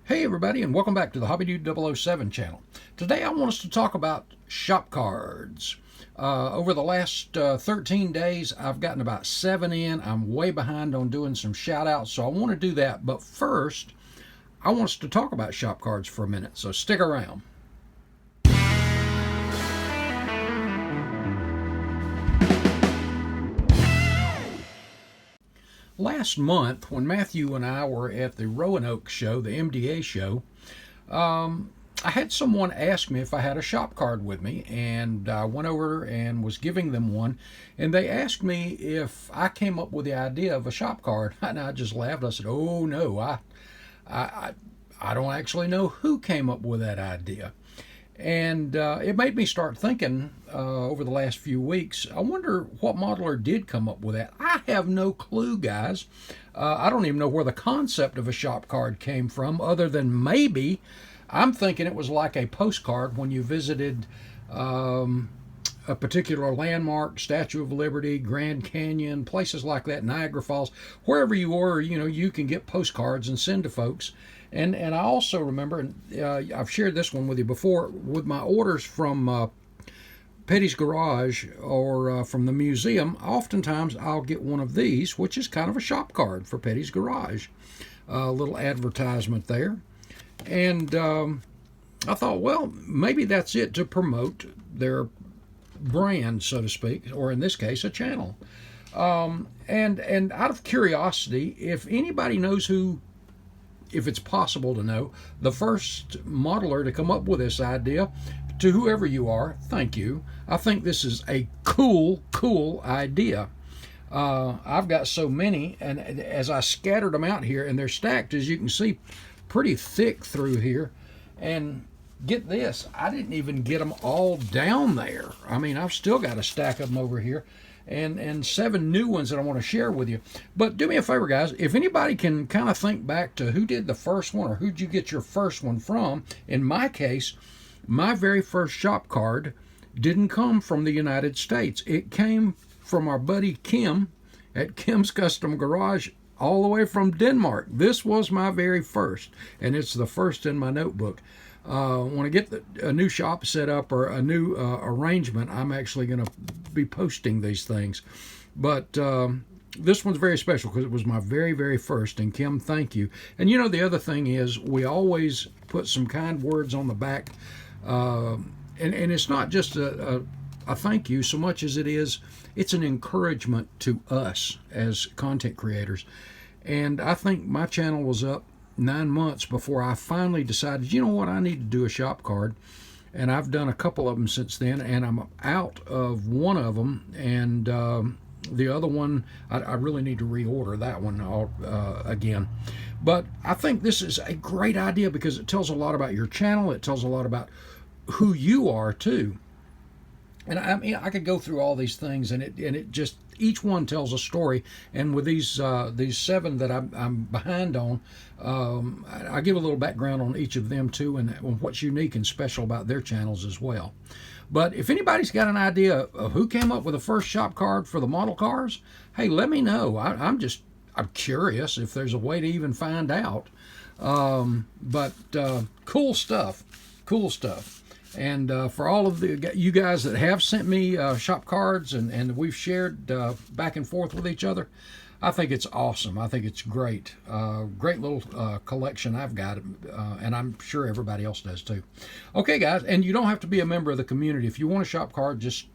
Hey everybody, and welcome back to the Hobby Dude 007 channel. Today I want us to talk about shop cards. Over the last 13 days I've gotten about 7 in. I'm way behind on doing some shout outs, so I want to do that. But first I want us to talk about shop cards for a minute, so stick around. Last month, when Matthew and I were at the Roanoke show, the MDA show, I had someone ask me if I had a shop card with me, and I went over and was giving them one, and they asked me if I came up with the idea of a shop card, and I just laughed. I said, "Oh no, I don't actually know who came up with that idea." And it made me start thinking over the last few weeks, I wonder what modeler did come up with that. I have no clue, guys. I don't even know where the concept of a shop card came from, other than maybe I'm thinking it was like a postcard when you visited a particular landmark, Statue of Liberty, Grand Canyon, places like that, Niagara Falls, wherever you were, you can get postcards and send to folks. And I also remember, and I've shared this one with you before, with my orders from Petty's Garage or from the museum, oftentimes I'll get one of these, which is kind of a shop card for Petty's Garage. A little advertisement there. And I thought, well, maybe that's it to promote their brand, so to speak, or in this case, a channel. And out of curiosity, if anybody knows who, if it's possible to know, the first modeler to come up with this idea, to whoever you are, thank you. I think this is a cool idea. I've got so many, and as I scattered them out here, and they're stacked, as you can see, pretty thick through here. And get this, I didn't even get them all down there. I mean, I've still got a stack of them over here, and 7 new ones that I want to share with you. But do me a favor, guys, if anybody can kind of think back to who did the first one, or who'd you get your first one from. In my case, my very first shop card didn't come from the United States. It came from our buddy Kim at Kim's Custom Garage, all the way from Denmark. This was my very first, and it's the first in my notebook. When I get a new shop set up or a new arrangement, I'm actually going to be posting these things. But this one's very special because it was my very first. And Kim, thank you. And the other thing is, we always put some kind words on the back. And it's not just a thank you so much as it's an encouragement to us as content creators. And I think my channel was up 9 months before I finally decided, you know what, I need to do a shop card. And I've done a couple of them since then, and I'm out of one of them, and the other one, I really need to reorder that one again. But I think this is a great idea because it tells a lot about your channel. It tells a lot about who you are too. And I mean, I could go through all these things, and it just, each one tells a story. And with these 7 that I'm behind on, I give a little background on each of them too, and what's unique and special about their channels as well. But if anybody's got an idea of who came up with the first shop card for the model cars, hey, let me know. I'm curious if there's a way to even find out. But cool stuff. And for all of you guys that have sent me shop cards and we've shared back and forth with each other, I think it's awesome. I think it's great. Great little collection I've got, and I'm sure everybody else does too. Okay, guys, and you don't have to be a member of the community. If you want a shop card, just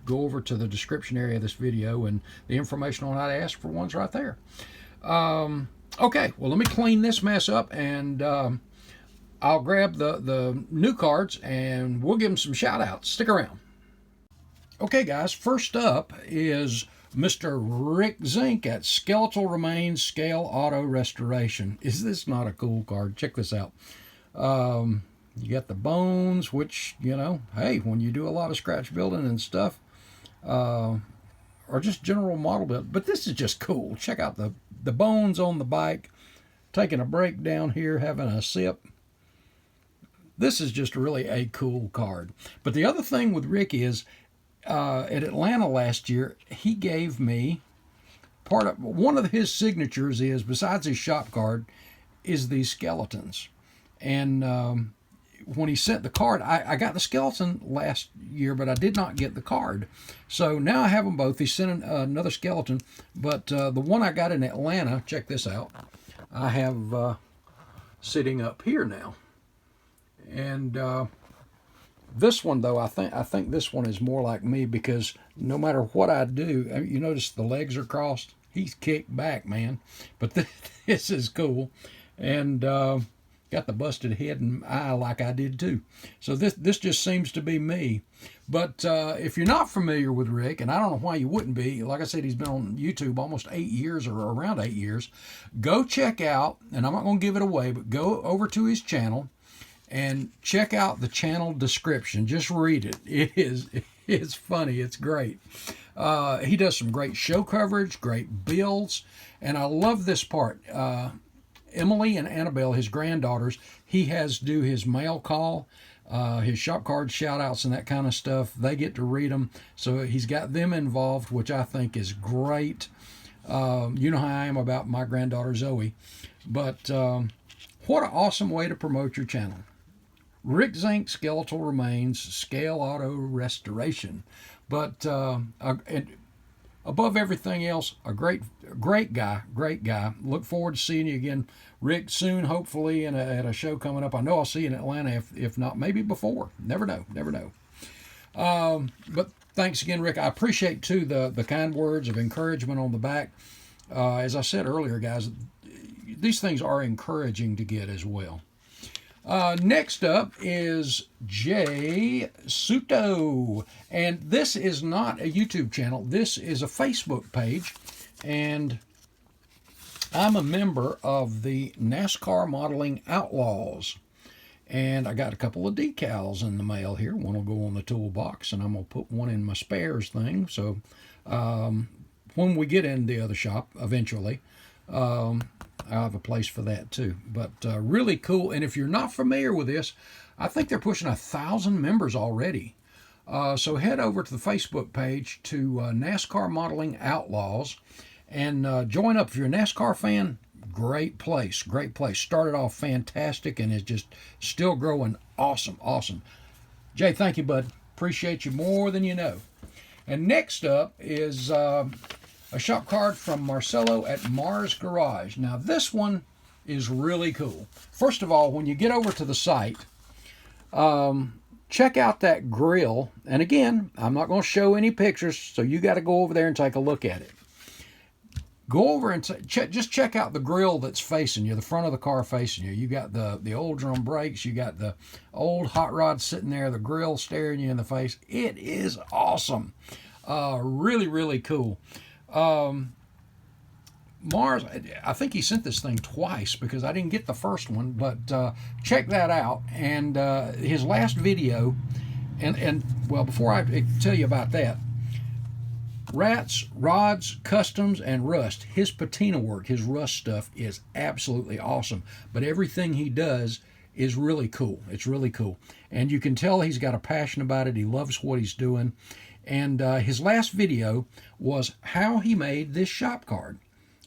go over to the description area of this video, and the information on how to ask for one's right there. Okay, well, let me clean this mess up, and I'll grab the new cards and we'll give them some shout outs. Stick around. Okay, guys, first up is Mr. Rick Zink at Skeletal Remains Scale Auto Restoration. Is this not a cool card? Check this out. You got the bones, which, hey, when you do a lot of scratch building and stuff, or just general model build, but this is just cool. Check out the bones on the bike, taking a break down here, having a sip. This is just really a cool card. But the other thing with Rick is, at Atlanta last year, he gave me one of his signatures is, besides his shop card, is these skeletons. And when he sent the card, I got the skeleton last year, but I did not get the card. So now I have them both. He sent another skeleton, but the one I got in Atlanta, check this out, I have sitting up here now. And this one, though, I think this one is more like me, because no matter what I do, you notice the legs are crossed. He's kicked back, man. But this is cool. And got the busted head and eye like I did too. So this just seems to be me. But if you're not familiar with Rick, and I don't know why you wouldn't be, like I said, he's been on YouTube almost 8 years, or around 8 years. Go check out, and I'm not going to give it away, but go over to his channel and check out the channel description. Just read it. It's funny. It's great. He does some great show coverage, great builds, and I love this part. Emily and Annabelle, his granddaughters, he has do his mail call, his shop card shout outs and that kind of stuff. They get to read them. So he's got them involved, which I think is great. You know how I am about my granddaughter Zoe. But what an awesome way to promote your channel. Rick Zink Skeletal Remains Scale Auto Restoration. But above everything else, a great guy. Look forward to seeing you again, Rick, soon, hopefully, at a show coming up. I know I'll see you in Atlanta, if not, maybe before. Never know. But thanks again, Rick. I appreciate, too, the kind words of encouragement on the back. As I said earlier, guys, these things are encouraging to get as well. Next up is Jay Suto, and this is not a YouTube channel. This is a Facebook page, and I'm a member of the NASCAR Modeling Outlaws, and I got a couple of decals in the mail here. One will go on the toolbox, and I'm going to put one in my spares thing, so when we get in the other shop eventually, I have a place for that too. But really cool. And if you're not familiar with this, I think they're pushing 1,000 members already. So head over to the Facebook page to NASCAR Modeling Outlaws and join up. If you're a NASCAR fan, great place. Started off fantastic and is just still growing. Awesome. Jay, thank you, bud. Appreciate you more than you know. And next up is a shop card from Marcelo at Mars Garage. Now, this one is really cool. First of all, when you get over to the site, check out that grill. And again, I'm not going to show any pictures, so you got to go over there and take a look at it. Go over and just check out the grill that's facing you, the front of the car facing you. You got the old drum brakes. You got the old hot rod sitting there, the grill staring you in the face. It is awesome. Really cool. Mars, I think he sent this thing twice because I didn't get the first one, but check that out. And his last video, and well, before I tell you about that, Rats, Rods, Customs, and Rust, his patina work, his rust stuff is absolutely awesome. But everything he does is really cool. It's really cool. And you can tell he's got a passion about it. He loves what he's doing. And his last video was how he made this shop card,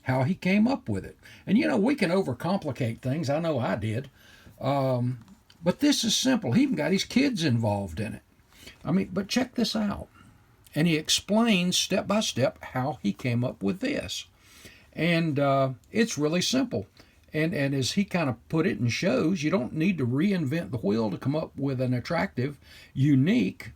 how he came up with it. And, you know, we can overcomplicate things. I know I did. But this is simple. He even got his kids involved in it. I mean, but check this out. And he explains step by step how he came up with this. And it's really simple. And as he kind of put it and shows, you don't need to reinvent the wheel to come up with an attractive, unique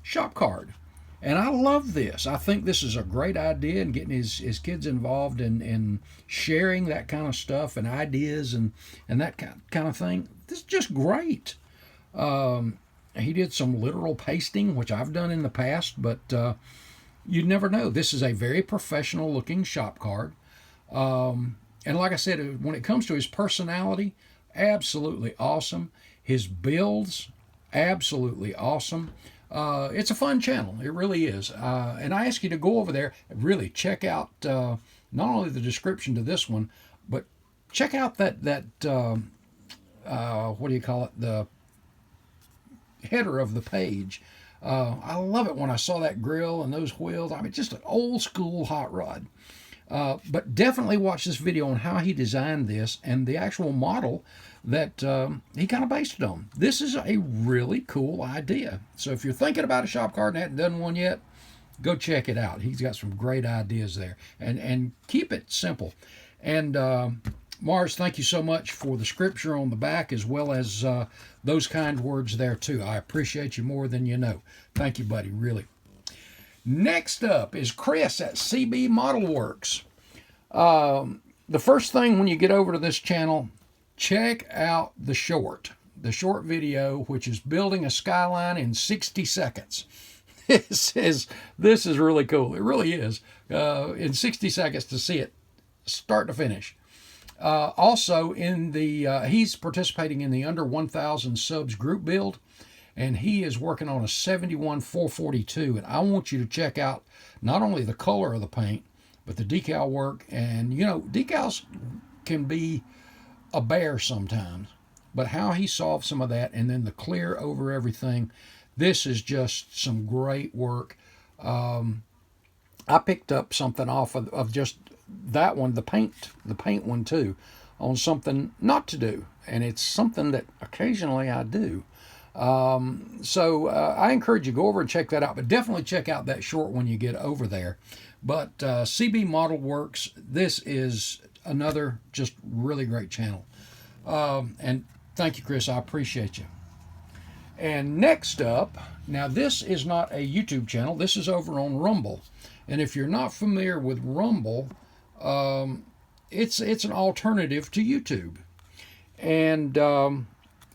shop card. And I love this. I think this is a great idea, and getting his kids involved in sharing that kind of stuff and ideas and that kind of thing. This is just great. He did some literal pasting, which I've done in the past, but you never know. This is a very professional looking shop card. And like I said, when it comes to his personality, absolutely awesome. His builds, absolutely awesome. It's a fun channel. It really is. And I ask you to go over there and really check out not only the description to this one, but check out that what do you call it? The header of the page. I love it when I saw that grill and those wheels. I mean, just an old school hot rod. But definitely watch this video on how he designed this and the actual model that he kind of based it on. This is a really cool idea. So if you're thinking about a shop card and haven't done one yet, go check it out. He's got some great ideas there. And keep it simple. And Mars, thank you so much for the scripture on the back, as well as those kind words there too. I appreciate you more than you know. Thank you, buddy, really. Next up is Chris at CB Model Works. The first thing when you get over to this channel, check out the short video, which is building a skyline in 60 seconds. This is really cool. It really is. In 60 seconds to see it start to finish. Also, he's participating in the under 1,000 subs group build, and he is working on a 71 442. And I want you to check out not only the color of the paint, but the decal work. And you know, decals can be a bear sometimes, but how he solved some of that, and then the clear over everything. This is just some great work. I picked up something off of just that one, the paint one too, on something not to do, and it's something that occasionally I do. So I encourage you, go over and check that out, but definitely check out that short when you get over there. But CB Model Works, this is another just really great channel. And thank you, Chris. I appreciate you. And next up, now this is not a YouTube channel. This is over on Rumble. And if you're not familiar with Rumble, it's an alternative to YouTube. And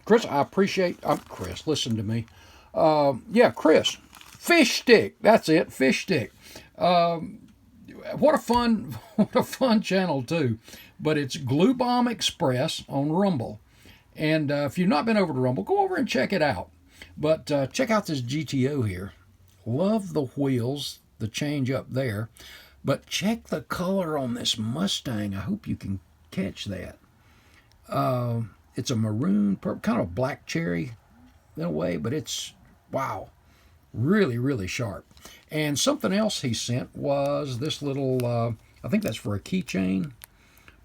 Chris, I appreciate. Chris, listen to me. Yeah, Chris, Fish Stick. That's it, Fish Stick. What a fun channel too. But it's Glue Bomb Express on Rumble. And if you've not been over to Rumble, go over and check it out. But check out this GTO here. Love the wheels, the change up there. But check the color on this Mustang. I hope you can catch that. It's a maroon, kind of black cherry in a way, but it's, wow, really, really sharp. And something else he sent was this little, I think that's for a keychain,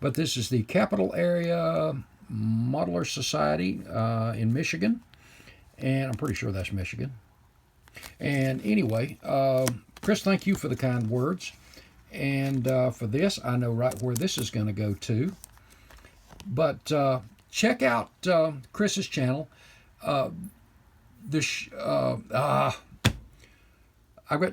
but this is the Capital Area Modeler Society in Michigan, and I'm pretty sure that's Michigan. And anyway, Chris, thank you for the kind words. And for this, I know right where this is going to go to. But check out Chris's channel. I've got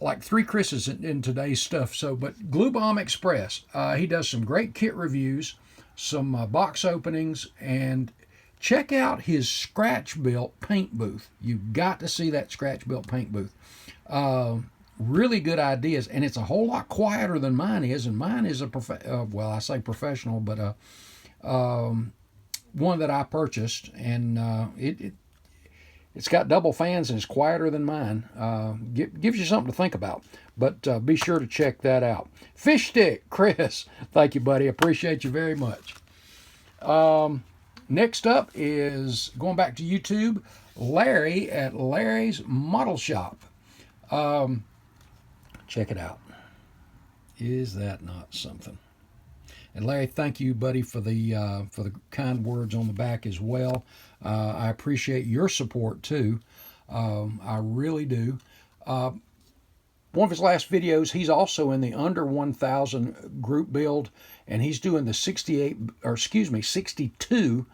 like 3 Chris's in today's stuff. But Glue Bomb Express, he does some great kit reviews, some box openings, and check out his scratch-built paint booth. You've got to see that scratch-built paint booth. Really good ideas, and it's a whole lot quieter than mine is, and mine is well, I say professional, but one that I purchased, and it's got double fans and it's quieter than mine. Gives you something to think about, but be sure to check that out. Fish Stick, Chris, thank you, buddy. Appreciate you very much. Next up is, going back to YouTube, Larry at Larry's Model Shop. Check it out. Is that not something? And Larry, thank you, buddy, for the kind words on the back as well. I appreciate your support too. I really do. One of his last videos, he's also in the under 1,000 group build, and he's doing the 62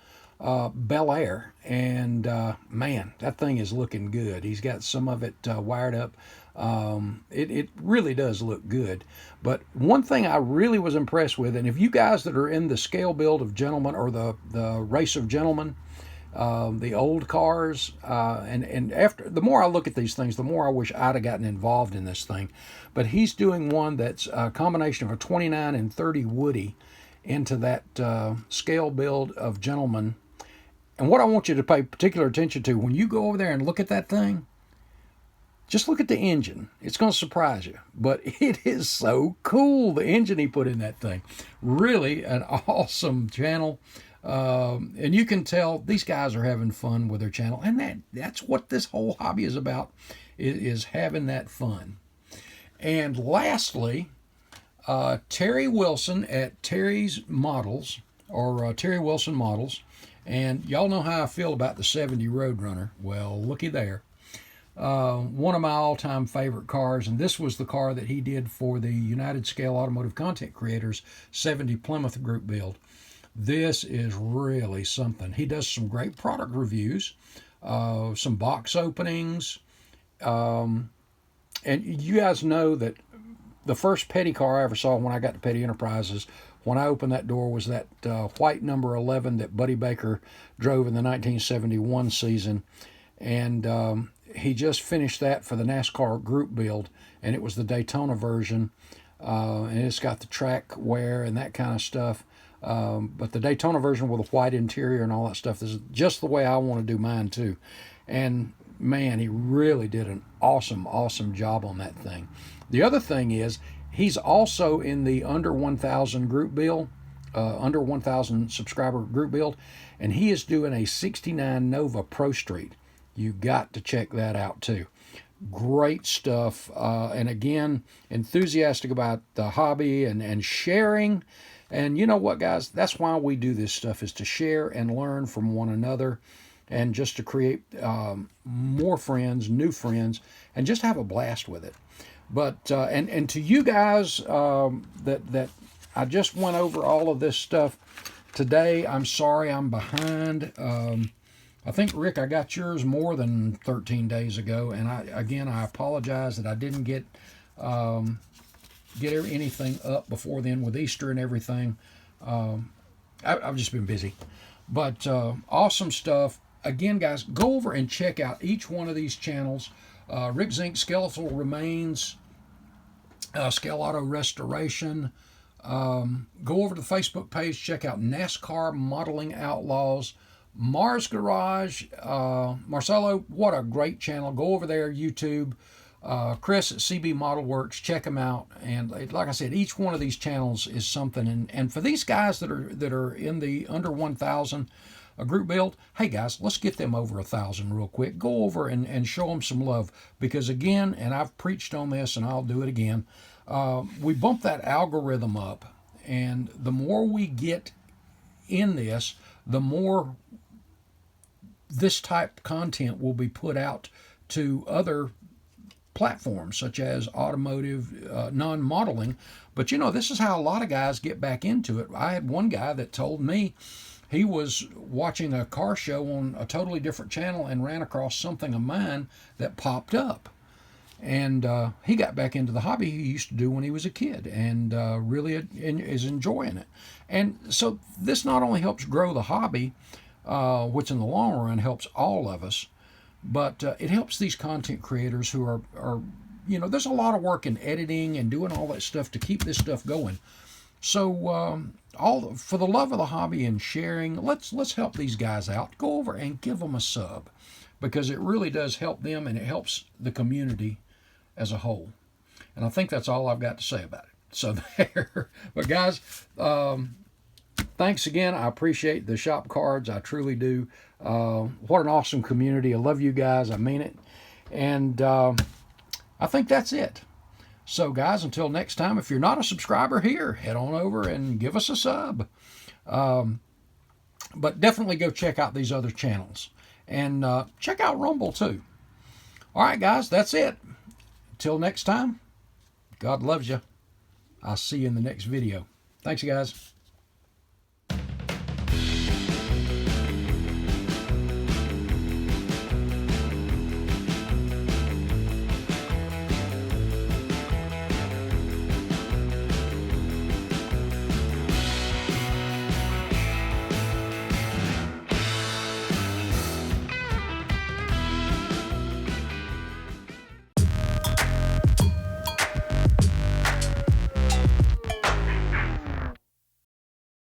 Bel Air, and man, that thing is looking good. He's got some of it wired up. It really does look good. But one thing I really was impressed with, and if you guys that are in the scale build of Gentlemen, or the race of Gentlemen, the old cars, and after, the more I look at these things, the more I wish I'd have gotten involved in this thing. But he's doing one that's a combination of a 29 and 30 Woody into that scale build of Gentlemen. And what I want you to pay particular attention to, when you go over there and look at that thing, just look at the engine. It's going to surprise you. But it is so cool, the engine he put in that thing. Really an awesome channel. And you can tell these guys are having fun with their channel. And that's what this whole hobby is about, is having that fun. And lastly, Terry Wilson at Terry's Models, or Terry Wilson Models. And y'all know how I feel about the 70 Roadrunner. Well, looky there. One of my all-time favorite cars, and this was the car that he did for the United Scale Automotive Content Creators 70 Plymouth Group build. This is really something. He does some great product reviews, some box openings, and you guys know that the first Petty car I ever saw when I got to Petty Enterprises, when I opened that door, was that white number 11 that Buddy Baker drove in the 1971 season. And he just finished that for the NASCAR group build, and it was the Daytona version. And it's got the track wear and that kind of stuff. But the Daytona version with a white interior and all that stuff is just the way I want to do mine too. And man, he really did an awesome job on that thing. The other thing is, he's also in the under 1,000 group build, under 1,000 subscriber group build, and he is doing a 69 Nova Pro Street. You got to check that out too. Great stuff. And again, enthusiastic about the hobby and sharing. And you know what, guys? That's why we do this stuff, is to share and learn from one another, and just to create more friends, new friends, and just have a blast with it. But and to you guys that I just went over all of this stuff today, I'm sorry I'm behind. I think, Rick, I got yours more than 13 days ago, and I apologize that I didn't get anything up before then with Easter and everything. I've just been busy, but awesome stuff. Again, guys, go over and check out each one of these channels. Rick Zink Skeletal Remains, Scale Auto Restoration. Go over to the Facebook page, check out NASCAR Modeling Outlaws, Mars Garage. Marcelo, what a great channel. Go over there, YouTube. Chris at CB Model Works, check them out. And like I said, each one of these channels is something. And for these guys that are in the under 1,000 group build, hey guys, let's get them over 1,000 real quick. Go over and show them some love, because again, and I've preached on this and I'll do it again, we bump that algorithm up, and the more we get in this, the more this type content will be put out to other platforms, such as automotive, non-modeling. But you know, this is how a lot of guys get back into it. I had one guy that told me he was watching a car show on a totally different channel and ran across something of mine that popped up. And he got back into the hobby he used to do when he was a kid, and really is enjoying it. And so this not only helps grow the hobby, which in the long run helps all of us, but it helps these content creators who are, you know, there's a lot of work in editing and doing all that stuff to keep this stuff going. So for the love of the hobby and sharing, let's help these guys out. Go over and give them a sub, because it really does help them, and it helps the community as a whole. And I think that's all I've got to say about it. So there. But guys, thanks again. I appreciate the shop cards. I truly do. What an awesome community. I love you guys. I mean it. And I think that's it. So guys, until next time, if you're not a subscriber here, head on over and give us a sub. But definitely go check out these other channels. And check out Rumble too. All right, guys, that's it. Till next time, God loves you. I'll see you in the next video. Thanks, guys.